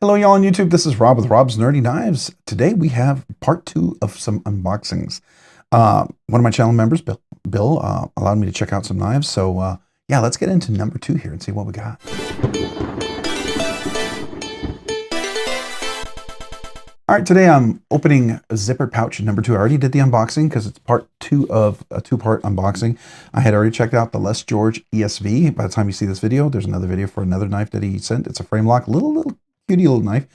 Hello, y'all on YouTube. This is Rob with Rob's Nerdy Knives. Today we have part 2 of some unboxings. One of my channel members, Bill, allowed me to check out some knives. So yeah, let's get into number 2 here and see what we got. All right, today I'm opening a zipper pouch number 2. I already did the unboxing because it's part 2 of a 2-part unboxing. I had already checked out the Les George ESV. By the time you see this video, there's another video for another knife that he sent. It's a frame lock, little cutie little knife.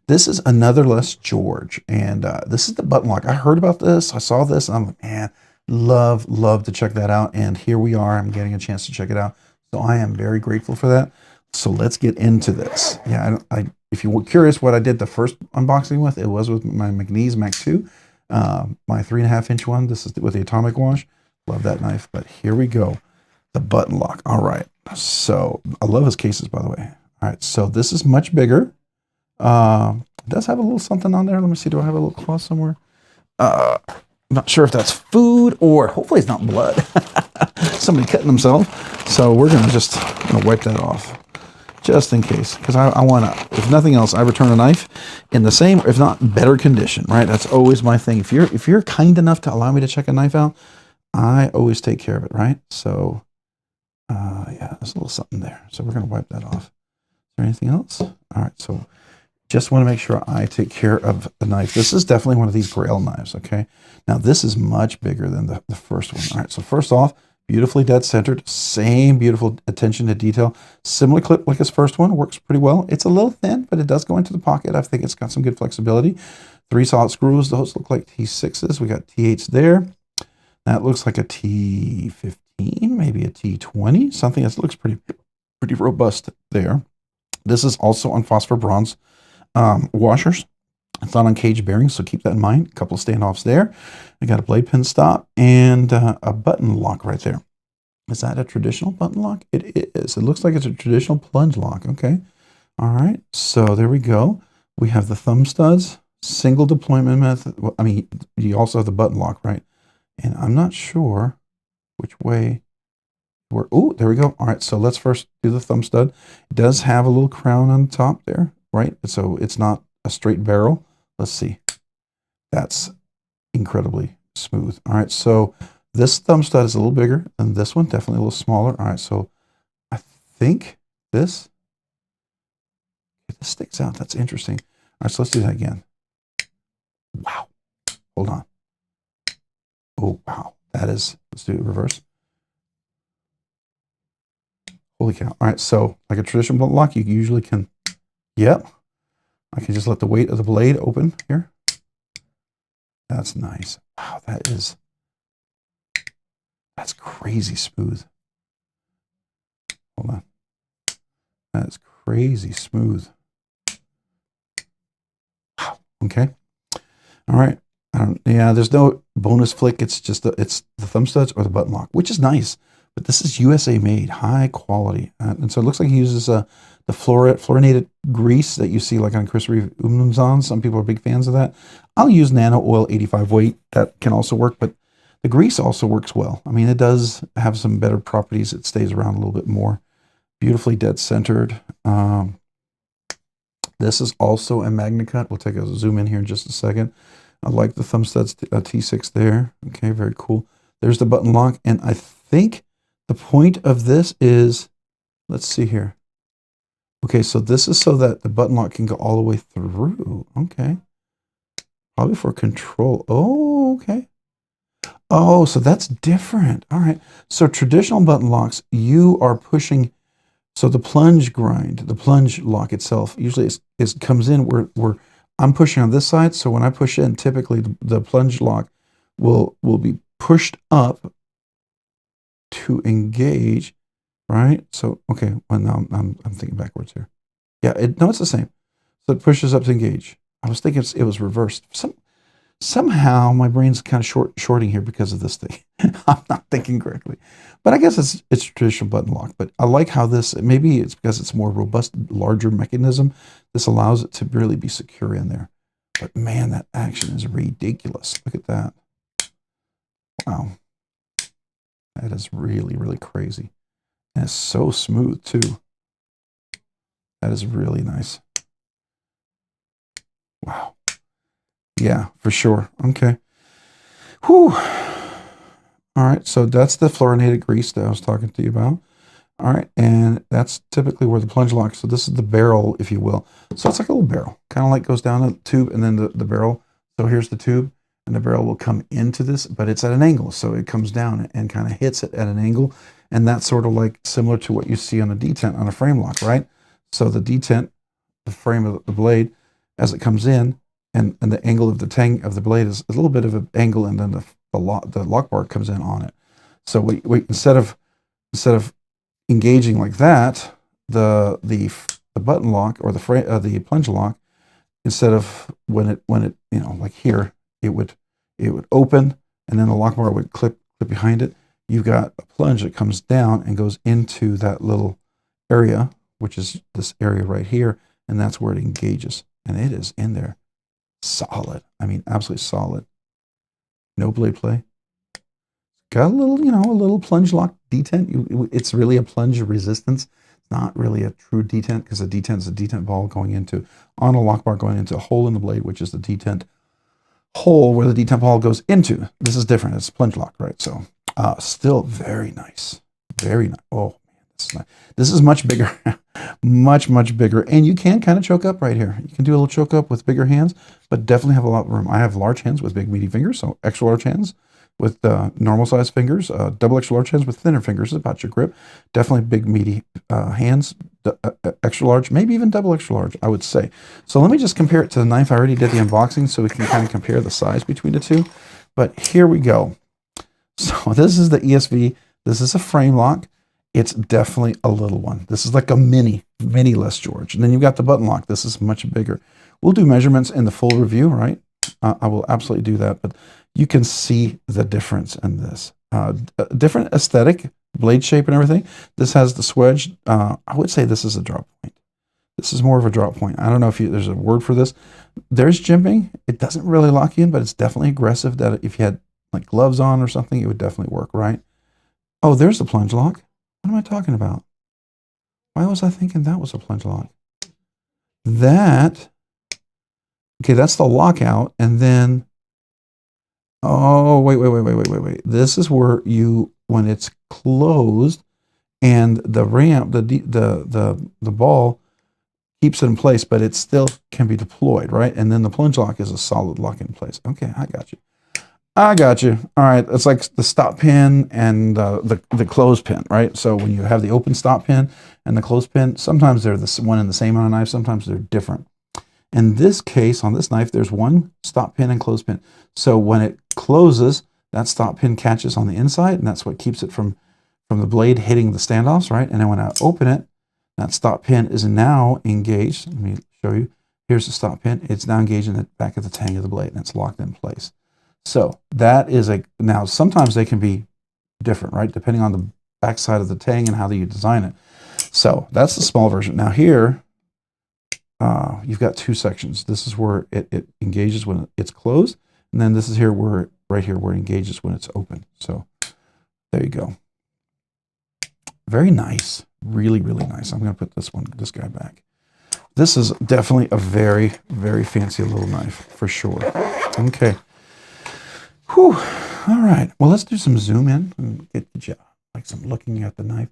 This is another Les George, and this is the button lock. I heard about this, I saw this, and I'm like, man, love to check that out. And here we are, I'm getting a chance to check it out. So I am very grateful for that. So let's get into this. Yeah, if you were curious what I did the first unboxing with, it was with my Magnacut Mac 2, my 3.5-inch one. This is with the atomic wash. Love that knife, but here we go. The button lock. All right, so I love his cases, by the way. All right, so this is much bigger. It does have a little something on there. Let me see. Do I have a little claw somewhere? I'm not sure if that's food or hopefully it's not blood. Somebody cutting themselves. So we're gonna wipe that off just in case, because I want to. If nothing else, I return a knife in the same, if not better condition. Right? That's always my thing. If you're kind enough to allow me to check a knife out, I always take care of it. Right? So yeah, there's a little something there. So we're gonna wipe that off. Is there anything else? All right. So just want to make sure I take care of the knife. This is definitely one of these Grail knives, okay? Now, this is much bigger than the first one. All right, so first off, beautifully dead centered, same beautiful attention to detail. Similar clip like his first one, works pretty well. It's a little thin, but it does go into the pocket. I think it's got some good flexibility. 3 solid screws. Those look like T6s. We got T8s there. That looks like a T15, maybe a T20, something that looks pretty robust there. This is also on phosphor bronze washers. It's not on cage bearings, so keep that in mind. A couple of standoffs there. I got a blade pin stop and a button lock right there. Is that a traditional button lock? It is. It looks like it's a traditional plunge lock. Okay. All right. So there we go. We have the thumb studs, single deployment method. Well, I mean, you also have the button lock, right? And I'm not sure which way. Oh, there we go. All right. So let's first do the thumb stud. It does have a little crown on top there. Right? So it's not a straight barrel. Let's see. That's incredibly smooth. All right, so this thumb stud is a little bigger than this one, definitely a little smaller. All right, so I think this sticks out. That's interesting. All right, so let's do that again. Wow. Hold on. Oh, wow. That is, let's do it reverse. Holy cow. All right, so like a traditional blunt lock, you usually can, yep. I can just let the weight of the blade open here. That's nice. Wow, that's crazy smooth. Hold on. That is crazy smooth. Wow. Okay. All right. Yeah, there's no bonus flick. It's just it's the thumb studs or the button lock, which is nice. But this is USA made, high quality. And so it looks like he uses the fluorinated grease that you see like on Chris Reeve Umnumzon. Some people are big fans of that. I'll use nano oil 85 weight. That can also work, but the grease also works well. I mean, it does have some better properties. It stays around a little bit more. Beautifully dead centered. This is also a Magnacut. We'll take a zoom in here in just a second. I like the thumb studs T6 there. Okay, very cool. There's the button lock, and I think the point of this is, let's see here. Okay, so this is so that the button lock can go all the way through. Okay. Probably for control. Oh, okay. Oh, so that's different. All right. So traditional button locks, you are pushing, so the plunge grind, the plunge lock itself, usually comes in where I'm pushing on this side. So when I push in, typically the plunge lock will be pushed up to engage, right? So, okay, well, now I'm thinking backwards here. Yeah, no, it's the same. So it pushes up to engage. I was thinking it was reversed. Somehow my brain's kind of shorting here because of this thing. I'm not thinking correctly. But I guess it's traditional button lock. But I like how this, maybe it's because it's more robust, larger mechanism. This allows it to really be secure in there. But man, that action is ridiculous. Look at that. Wow. That is really crazy. And it's so smooth too. That is really nice. Yeah, for sure. Okay. Whew. All right, so that's the fluorinated grease that I was talking to you about. All right, and that's typically where the plunge lock, so this is the barrel, if you will. So it's like a little barrel, kind of like goes down the tube and then the barrel. So here's the tube, and the barrel will come into this, but it's at an angle. So it comes down and kind of hits it at an angle. And that's sort of like similar to what you see on a detent on a frame lock, right? So the detent, the frame of the blade, as it comes in, and the angle of the tang of the blade is a little bit of an angle, and then the lock bar comes in on it. So we instead of engaging like that, the button lock or the plunge lock, instead of when it like here, it would open and then the lock bar would clip behind it. You've got a plunge that comes down and goes into that little area, which is this area right here, and that's where it engages, and it is in there solid. I mean, absolutely solid. No blade play. Got a little, a little plunge lock detent. It's really a plunge resistance. It's not really a true detent, because a detent is a detent ball going into, on a lock bar going into a hole in the blade, which is the detent hole where the detent ball goes into. This is different. It's plunge lock, right? So still very nice. Very nice. Oh, man, this is nice. This is much bigger. much bigger. And you can kind of choke up right here. You can do a little choke up with bigger hands, but definitely have a lot of room. I have large hands with big meaty fingers, so extra large hands with normal size fingers, double extra large hands with thinner fingers is about your grip. Definitely big meaty hands, extra large, maybe even double extra large, I would say. So let me just compare it to the knife. I already did the unboxing, so we can kind of compare the size between the two. But here we go. So this is the ESV. This is a frame lock. It's definitely a little one. This is like a mini Les George. And then you've got the button lock. This is much bigger. We'll do measurements in the full review, right? I will absolutely do that, but you can see the difference in this. Different aesthetic, blade shape and everything. This has the swedge. I would say this is a drop point. This is more of a drop point. I don't know if there's a word for this. There's jimping. It doesn't really lock you in, but it's definitely aggressive, that if you had like gloves on or something, it would definitely work, right? Oh, there's the plunge lock. What am I talking about? Why was I thinking that was a plunge lock? Okay, that's the lockout, and then, oh, wait. This is where when it's closed, and the ramp, the ball keeps it in place, but it still can be deployed, right? And then the plunge lock is a solid lock in place. Okay, I got you. All right, it's like the stop pin and the close pin, right? So when you have the open stop pin and the close pin, sometimes they're the one and the same on a knife, sometimes they're different. In this case, on this knife, there's one stop pin and close pin. So when it closes, that stop pin catches on the inside, and that's what keeps it from the blade hitting the standoffs, right? And then when I open it, that stop pin is now engaged. Let me show you. Here's the stop pin. It's now engaged in the back of the tang of the blade, and it's locked in place. So that is now sometimes they can be different, right? Depending on the backside of the tang and how you design it. So that's the small version. Now here, you've got two sections. This is where it engages when it's closed, and then this is right here where it engages when it's open. So there you go. Very nice, really nice. I'm going to put this guy back. This is definitely a very fancy little knife for sure. Okay. Whew. All right. Well, let's do some zoom in and get like some looking at the knife.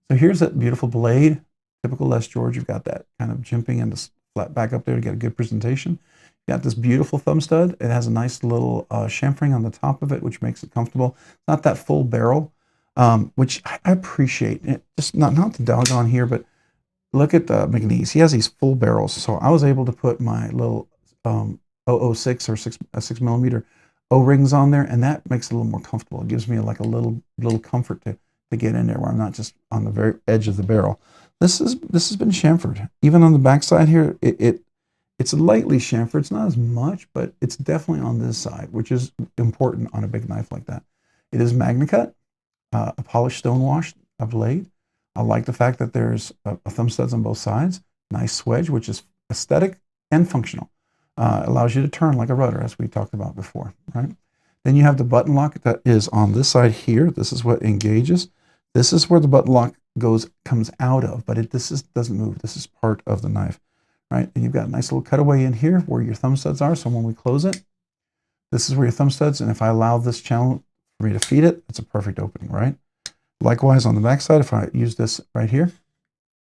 So here's that beautiful blade, typical Les George. You've got that kind of jimping and the flat back up there to get a good presentation. You got this beautiful thumb stud. It has a nice little chamfering on the top of it, which makes it comfortable. Not that full barrel, which I appreciate. It just not to dog on here, but look at the McNeese. He has these full barrels, so I was able to put my little 006 or 6 millimeter O-rings on there, and that makes it a little more comfortable. It gives me like a little comfort to get in there where I'm not just on the very edge of the barrel. This has been chamfered. Even on the backside here, it's lightly chamfered. It's not as much, but it's definitely on this side, which is important on a big knife like that. It is Magnacut, a polished stone wash blade. I like the fact that there's a thumb studs on both sides. Nice swedge, which is aesthetic and functional. Allows you to turn like a rudder, as we talked about before, right? Then you have the button lock that is on this side here. This is what engages. This is where the button lock comes out of, but doesn't move. This is part of the knife, right? And you've got a nice little cutaway in here where your thumb studs are. So when we close it, This is where your thumb studs, and if I allow this channel for me to feed it, it's a perfect opening, right? Likewise, on the back side, if I use this right here,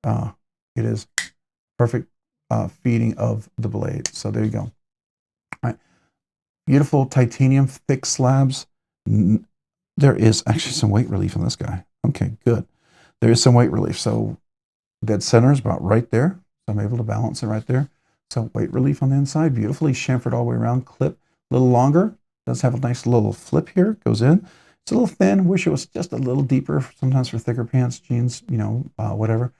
it is perfect feeding of the blade. So there you go. All right. Beautiful titanium thick slabs. There is actually some weight relief in this guy. Okay, good. There is some weight relief. So dead center is about right there. So I'm able to balance it right there. So weight relief on the inside, beautifully chamfered all the way around. Clip a little longer. Does have a nice little flip here. Goes in. It's a little thin. Wish it was just a little deeper. Sometimes for thicker pants, jeans, you know, whatever.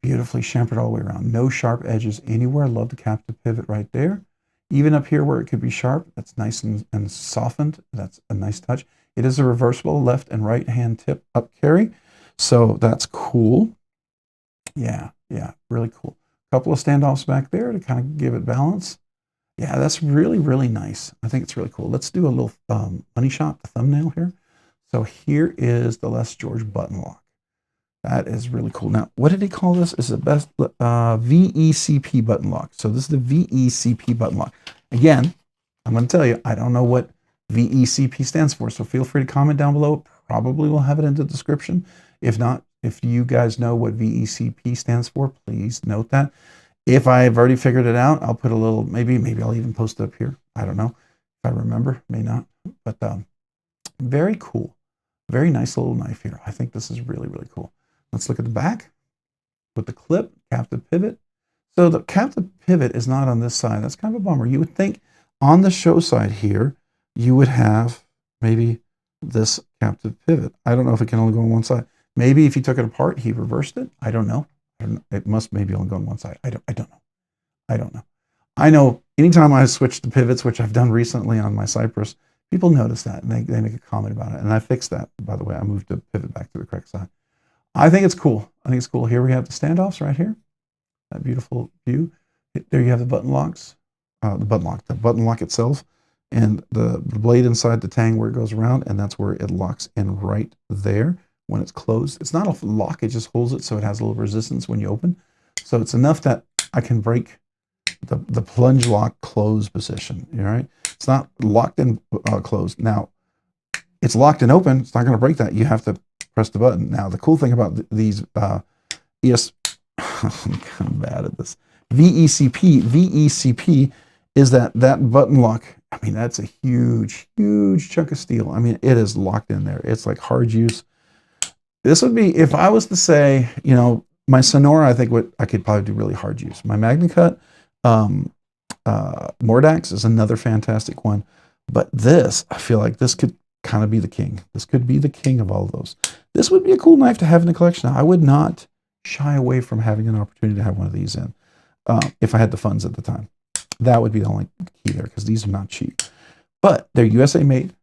Beautifully chamfered all the way around. No sharp edges anywhere. Love the captive pivot right there. Even up here where it could be sharp, that's nice and softened. That's a nice touch. It is a reversible left and right hand tip up carry. So that's cool. Yeah, really cool. Couple of standoffs back there to kind of give it balance. Yeah, that's really, really nice. I think it's really cool. Let's do a little money shot, the thumbnail here. So here is the Les George button lock. That is really cool. Now, what did he call this? It's the best VECP button lock. So this is the VECP button lock. Again, I'm going to tell you, I don't know what VECP stands for, so feel free to comment down below. Probably will have it in the description. If not, if you guys know what VECP stands for, please note that. If I've already figured it out, I'll put a little, maybe I'll even post it up here. I don't know if I remember, may not, but very cool. Very nice little knife here. I think this is really, really cool. Let's look at the back with the clip, captive pivot. So the captive pivot is not on this side. That's kind of a bummer. You would think on the show side here, you would have maybe this captive pivot. I don't know if it can only go on one side. Maybe if he took it apart, he reversed it. I don't know. It must maybe only go on one side. I don't know. I know anytime I switch the pivots, which I've done recently on my Cypress, people notice that and they make a comment about it. And I fixed that, by the way. I moved the pivot back to the correct side. I think it's cool. I think it's cool. Here we have the standoffs right here. That beautiful view. There you have the button locks. The button lock itself, and the blade inside the tang where it goes around, and that's where it locks in right there when it's closed. It's not a lock, it just holds it so it has a little resistance when you open. So it's enough that I can break the plunge lock close position. All right, it's not locked and closed. Now, it's locked and open. It's not going to break that. You have to press the button. Now, the cool thing about these I'm kind of bad at this. VECP is that button lock. I mean, that's a huge, huge chunk of steel. I mean, it is locked in there. It's like hard use. This would be, if I was to say, you know, my Sonora, I think I could probably do really hard use. My Magnacut, Mordax is another fantastic one. But this, I feel like this could kind of be the king. This could be the king of all of those. This would be a cool knife to have in the collection. I would not shy away from having an opportunity to have one of these in if I had the funds at the time. That would be the only key there, because these are not cheap. But they're USA made,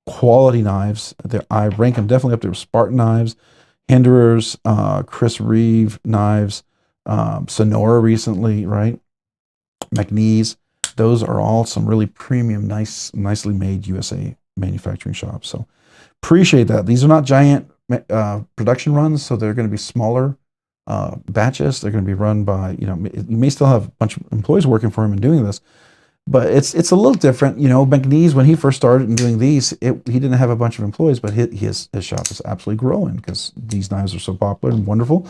quality knives. I rank them definitely up there with Spartan knives, Hinderers, Chris Reeve knives, Sonora recently, right? McNeese. Those are all some really premium, nicely made USA manufacturing shops. So appreciate that. These are not giant production runs, so they're going to be smaller batches. They're going to be run by, you know, you may still have a bunch of employees working for him and doing this, but it's a little different. You know, McNeese, when he first started in doing these, he didn't have a bunch of employees, but his shop is absolutely growing because these knives are so popular and wonderful.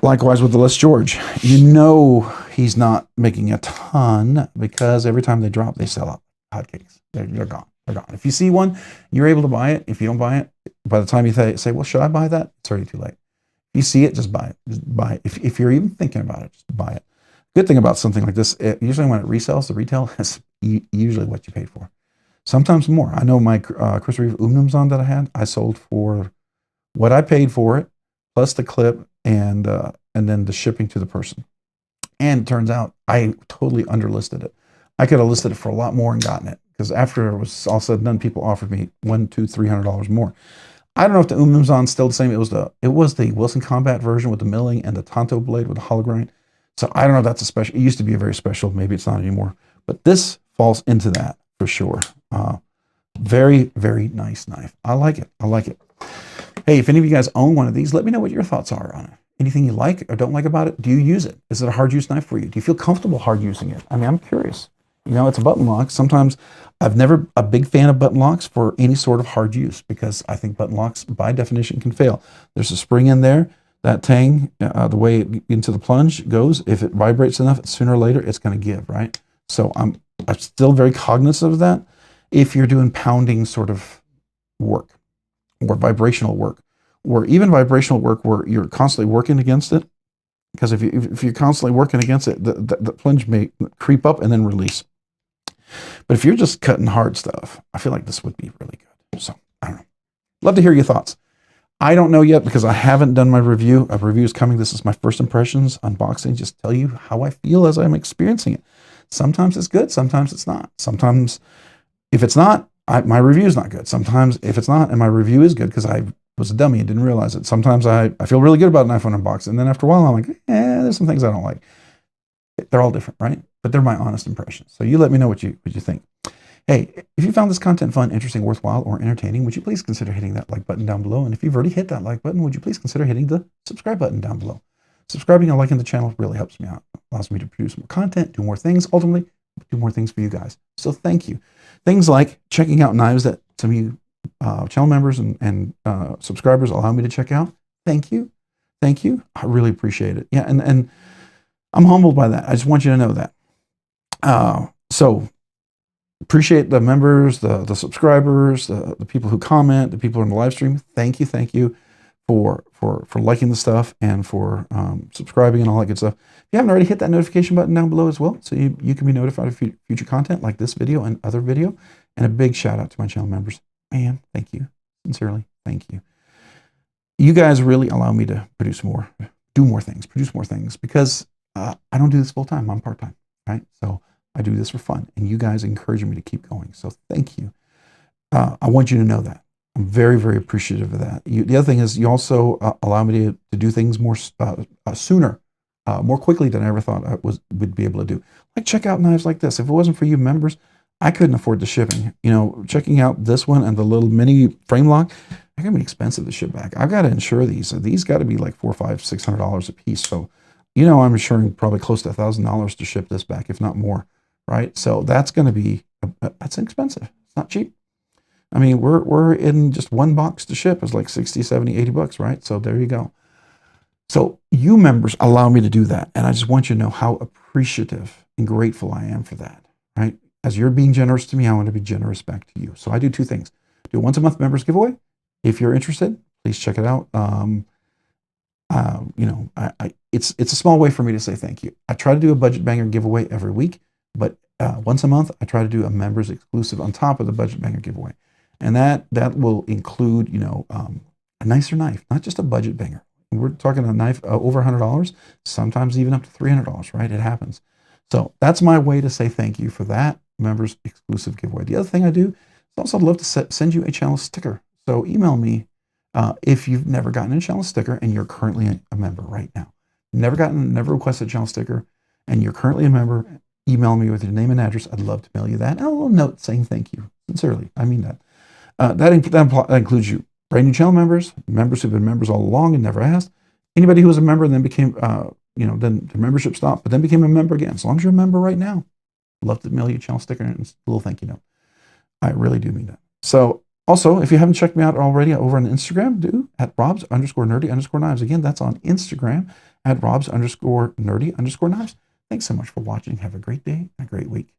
Likewise with the Les George, you know, he's not making a ton because every time they drop, they sell out hotcakes. They're gone. They're gone. If you see one, you're able to buy it. If you don't buy it, by the time you say, well, should I buy that? It's already too late. If you see it, just buy it. Just buy it. If you're even thinking about it, just buy it. Good thing about something like this, usually when it resells, the retail is usually what you paid for. Sometimes more. I know my Chris Reeve Umnumzon that I had, I sold for what I paid for it, plus the clip and then the shipping to the person. And it turns out I totally underlisted it. I could have listed it for a lot more and gotten it, because after it was all said and done, people offered me $100, $200, $300 more. I don't know if the Umnumzon's still the same. It was the Wilson Combat version with the milling and the Tonto blade with the hollow grind. So I don't know if that's a special. It used to be a very special. Maybe it's not anymore. But this falls into that for sure. Very, very nice knife. I like it. I like it. Hey, if any of you guys own one of these, let me know what your thoughts are on it. Anything you like or don't like about it? Do you use it? Is it a hard use knife for you? Do you feel comfortable hard using it? I mean, I'm curious. You know, it's a button lock. Sometimes I've never a big fan of button locks for any sort of hard use because I think button locks by definition can fail. There's a spring in there. That tang, the way into the plunge goes, if it vibrates enough, sooner or later it's going to give, right? So I'm still very cognizant of that. If you're doing pounding sort of work or vibrational work, or even vibrational work where you're constantly working against it, because if you're constantly working against it, the plunge may creep up and then release. But if you're just cutting hard stuff, I feel like this would be really good. So I don't know. Love to hear your thoughts. I don't know yet because I haven't done my review. A review is coming. This is my first impressions, unboxing, just tell you how I feel as I'm experiencing it. Sometimes it's good, sometimes it's not. Sometimes if it's not, my review is not good. Sometimes if it's not and my review is good because I was a dummy and didn't realize it. Sometimes I feel really good about an iPhone unboxing. And then after a while, I'm like, there's some things I don't like. They're all different, right? But they're my honest impressions. So you let me know what you think. Hey, if you found this content fun, interesting, worthwhile, or entertaining, would you please consider hitting that like button down below? And if you've already hit that like button, would you please consider hitting the subscribe button down below? Subscribing and liking the channel really helps me out. It allows me to produce more content, do more things, ultimately do more things for you guys. So thank you. Things like checking out knives that some of you channel members and subscribers allow me to check out. Thank you. Thank you. I really appreciate it. Yeah, and I'm humbled by that. I just want you to know that. So appreciate the members, the subscribers, the people who comment, the people in the live stream. Thank you for liking the stuff and for subscribing and all that good stuff. If you haven't already, hit that notification button down below as well, so you can be notified of future content like this video and other video. And a big shout out to my channel members. Man, thank you. Sincerely, thank you. You guys really allow me to produce more things, because I don't do this full time. I'm part time, right? So I do this for fun, and you guys encourage me to keep going. So thank you. I want you to know that. I'm very, very appreciative of that. The other thing is you also allow me to do things more sooner, more quickly than I ever thought I would be able to do. Like check out knives like this. If it wasn't for you members, I couldn't afford the shipping. You know, checking out this one and the little mini frame lock, they're gonna be expensive to ship back. I've got to insure these. So these got to be like $400, $500, $600 a piece. So, you know, I'm insuring probably close to $1,000 to ship this back, if not more. Right? So that's going to be, that's expensive. It's not cheap. I mean, we're in just one box to ship is like 60, 70, 80 bucks, right? So there you go. So you members allow me to do that. And I just want you to know how appreciative and grateful I am for that, right? As you're being generous to me, I want to be generous back to you. So I do two things. Do a once a month members giveaway. If you're interested, please check it out. You know, it's a small way for me to say thank you. I try to do a budget banger giveaway every week. But once a month, I try to do a members exclusive on top of the budget banger giveaway. And that will include, you know, a nicer knife, not just a budget banger. We're talking a knife over $100, sometimes even up to $300, right? It happens. So that's my way to say thank you for that members exclusive giveaway. The other thing I do is also I'd love to send you a channel sticker. So email me if you've never gotten a channel sticker and you're currently a member right now. Never requested a channel sticker and you're currently a member. Email me with your name and address. I'd love to mail you that. And a little note saying thank you. Sincerely, I mean that. That includes you, brand new channel members, members who've been members all along and never asked, anybody who was a member and then became, you know, then their membership stopped, but then became a member again. As long as you're a member right now, I'd love to mail you a channel sticker and a little thank you note. I really do mean that. So also, if you haven't checked me out already over on Instagram, do at Robs_nerdy_knives. Again, that's on Instagram at Robs_nerdy_knives. Thanks so much for watching. Have a great day and a great week.